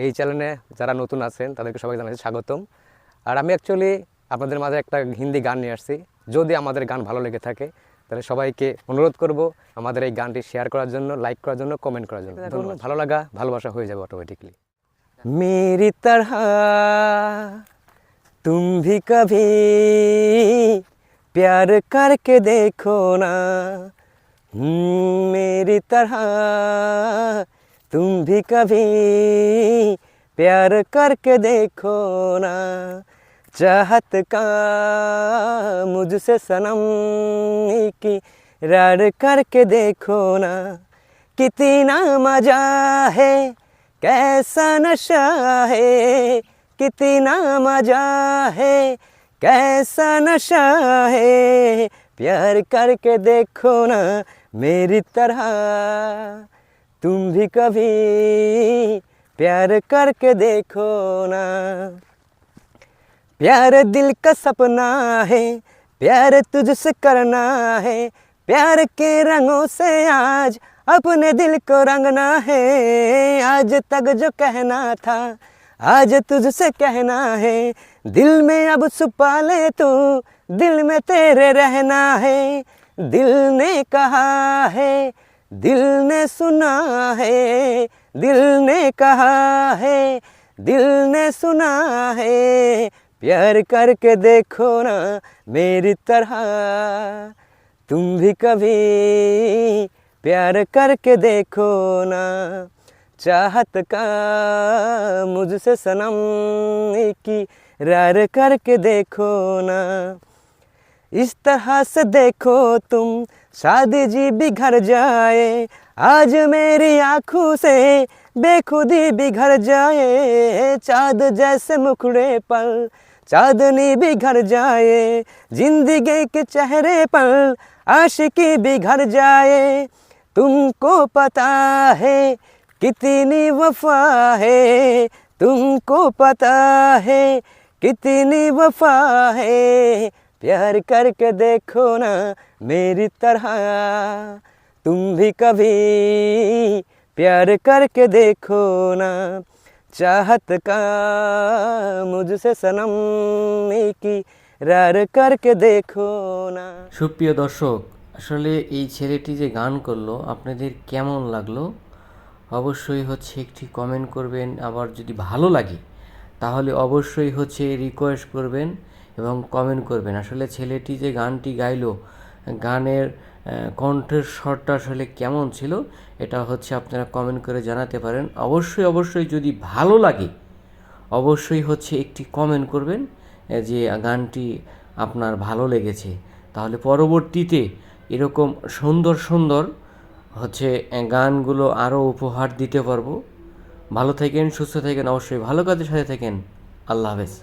এই চ্যানেলে যারা নতুন আছেন তাদেরকে সবাইকে জানাচ্ছি স্বাগতম। আর আমি অ্যাকচুয়ালি আপনাদের মাঝে একটা হিন্দি গান নিয়ে আসছি। যদি আমাদের গান ভালো লেগে থাকে তাহলে সবাইকে অনুরোধ করব আমাদের এই গানটি শেয়ার করার জন্য, লাইক করার জন্য, কমেন্ট করার জন্য। ভালো লাগা ভালোবাসা হয়ে যাবে অটোমেটিকলি। मेरी तरह तुम भी कभी प्यार करके देखो ना, मेरी तरह तुम भी कभी प्यार करके देखो ना, चाहत का मुझसे सनम की रार करके देखो ना, कितना मजा है कैसा नशा है, कितना मजा है कैसा नशा है, प्यार करके देखो ना मेरी तरह तुम भी कभी प्यार करके देखो ना। प्यार दिल का सपना है, प्यार तुझसे करना है, प्यार के रंगों से आज अपने दिल को रंगना है, आज तक जो कहना था आज तुझसे कहना है, दिल में अब छुपा ले तू, दिल में तेरे रहना है, दिल ने कहा है दिल ने सुना है, दिल ने कहा है दिल ने सुना है, प्यार करके देखो ना मेरी तरह तुम भी कभी प्यार करके देखो ना, चाहत का मुझसे सनम की रार करके देखो ना, इस तरह से देखो तुम शादी जी बिखर जाए, आज मेरी आँखों से बेखुदी बिखर जाए, चाँद जैसे मुखड़े पर चाँदनी बिखर जाए, जिंदगी के चेहरे पर आशिकी बिखर जाए, तुमको पता है कितनी वफा है, तुमको पता है कितनी वफा है, प्यार करके देखो ना मेरी तरह तुम भी कभी प्यार करके देखो ना, चाहत का मुझसे सनम की रार करके देखो ना। সুপ্রিয় দর্শক, আসলে এই ছেলেটি যে গান করলো আপনাদের কেমন লাগলো অবশ্যই একটি কমেন্ট করবেন। আবার যদি ভালো লাগে তাহলে অবশ্যই রিকোয়েস্ট করবেন এবং কমেন্ট করবেন। আসলে ছেলেটি যে গানটি গাইলো, গানের কণ্ঠের স্বরটা আসলে কেমন ছিল এটা আপনারা কমেন্ট করে জানাতে পারেন। অবশ্যই যদি ভালো লাগে অবশ্যই একটি কমেন্ট করবেন যে গানটি আপনার ভালো লেগেছে, তাহলে পরবর্তীতে এরকম সুন্দর গানগুলো আরও উপহার দিতে পারবো। ভালো থাকেন, সুস্থ থাকেন, অবশ্যই ভালো কাজের সাথে থাকেন। আল্লাহ হাফেজ।